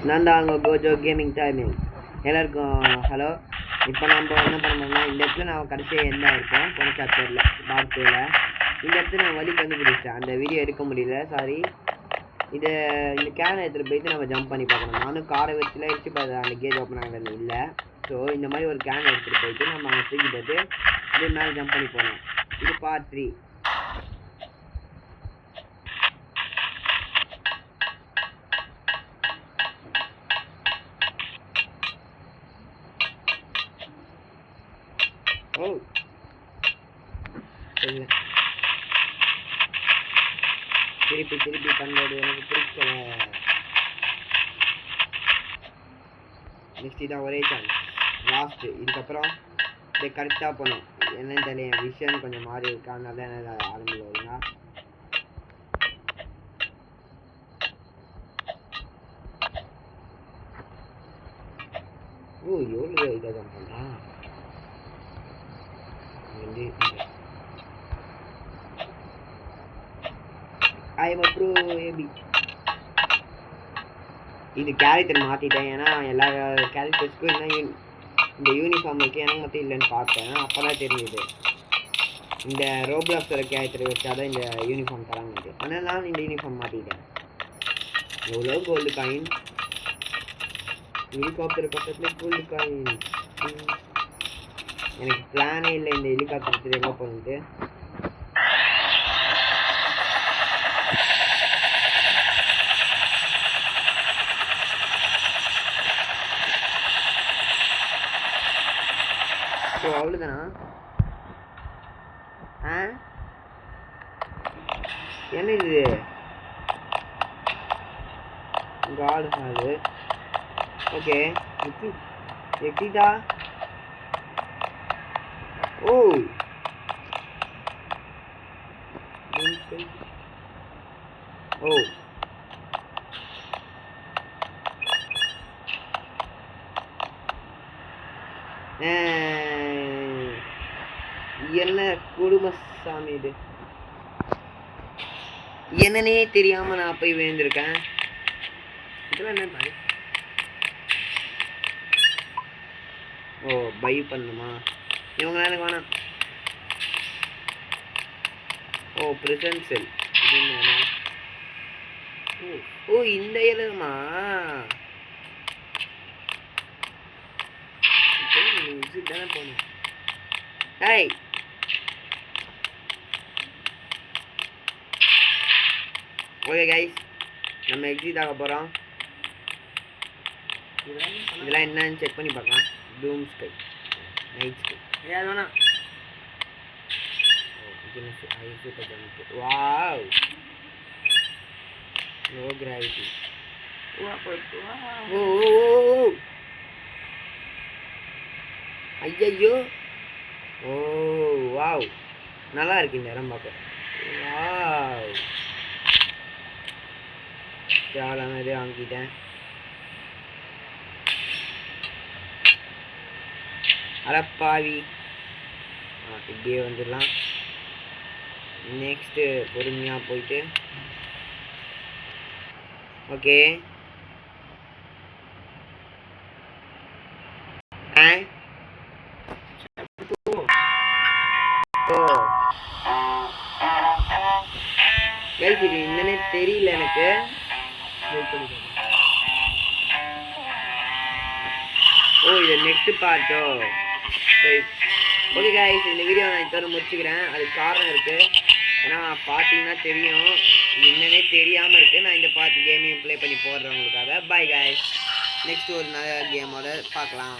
நான் தான் அங்கே கோஜோ கேமிங் டைமிங். எல்லாருக்கும் ஹலோ. இப்போ நம்ம என்ன பண்ணோம்னா, இந்த இடத்துல நான் கடைசியாக என்ன இருக்கோம் போன சாப்டரில் பார்ட் 2ல் இந்த இடத்துல நான் வழி கண்டுபிடிச்சிட்டேன். அந்த வீடியோ எடுக்க முடியல, சாரி. இந்த கேனை எடுத்துகிட்டு போயிட்டு நம்ம ஜம்ப் பண்ணி பார்க்கணும். நானும் காரை வச்சுல வச்சு பார்த்தேன், அந்த கேஜ் ஓப்பன் ஆகலன்னு இல்லை. ஸோ இந்த மாதிரி ஒரு கேனை எடுத்துகிட்டு போயிட்டு நம்ம அங்கே தூக்கி போட்டு அப்படியே மேலே ஜம்ப் பண்ணி போனோம். இது பார்ட் 3. ஓ திருப்பி பண்ணுறது எனக்கு பிடிக்கல. நெக்ஸ்ட் இதான் ஒரே சான்ஸ், லாஸ்ட்டு. இதுக்கப்புறம் இதை கரெக்டாக போகணும். என்னன்னு தெரியல, என் விஷயம் கொஞ்சம் மாறி இருக்கா, அதனால தான் என்ன ஆரம்பிச்சு வருங்க. ஓ எவ்வளோ இதாக தான் பண்ணுறான். இது கேரக்டர் மாற்றிட்டேன், ஏன்னா எல்லா கேரக்டர்ஸ்க்கும் என்ன இந்த யூனிஃபார்ம் இருக்குது, எனக்கு மட்டும் இல்லைன்னு பார்த்தேன். அப்போ தான் தெரியுது இந்த ரோப்ளாக்ஸோட கேரக்டர் வச்சாதான் இந்த யூனிஃபார்ம் தராங்க. ஆனால் நான் இந்த யூனிஃபார்ம் மாற்றிட்டேன். எவ்வளோ கோல்டு காயின், ஹெலிகாப்டர் பக்கத்தில் கோல்டு காயின். எனக்கு பிளானே இல்லை இந்த ஹெலிகாப்டர் எடுத்து எங்கே போகணுன்ட்டு. ஸோ அவ்வளோதானா? என்ன இது காடு ஹாலு? ஓகே எக்ஸிட்டா. ஓ ஓ என்ன குடும்பசாமி இது, என்னன்னே தெரியாம நான் போய் விழுந்திருக்கேன். இதெல்லாம் என்ன பாய்? ஓ பை பண்ணுமா இவங்க? எனக்கு வேணாம். ஓ ப்ரிசன்ட் செல். ஓ இந்த இடமா? தானே போகணும். ஹாய் ஓகே கைஸ், நம்ம எக்ஸிட் ஆக போகிறோம். இதெல்லாம் என்னன்னு செக் பண்ணி பார்க்கலாம். ப்ளூம் ஸ்கை, நைட் ஸ்கை, ஏதாவது வேணா. Wow, no gravity. ஓ ஐயோ. ஓ வாவ், நல்லா இருக்கு இந்த இடம் பார்க்க. வாவ், தேவையில்லாம இதே வாங்கிட்டேன். அடப்பாவி. இப்படியே வந்துடலாம். நெக்ஸ்ட்டு பொறுமையாக போயிட்டு ஓகே. இது என்னன்னே தெரியல எனக்கு. ஓ இது நெக்ஸ்ட் பார்ட்டோ? ஓகே கைஸ், இந்த வீடியோ நான் இதோட முடிச்சுக்கிறேன். அதுக்கு காரணம் இருக்குது. ஏன்னா பார்த்தீங்கன்னா தெரியும், இது என்னன்னே தெரியாமல் இருக்குது. நான் இந்த பார்ட் கேமையும் ப்ளே பண்ணி போடுறவங்களுக்காக. பாய் கைஸ், நெக்ஸ்ட் ஒரு நல்ல கேமோட பார்க்கலாம்.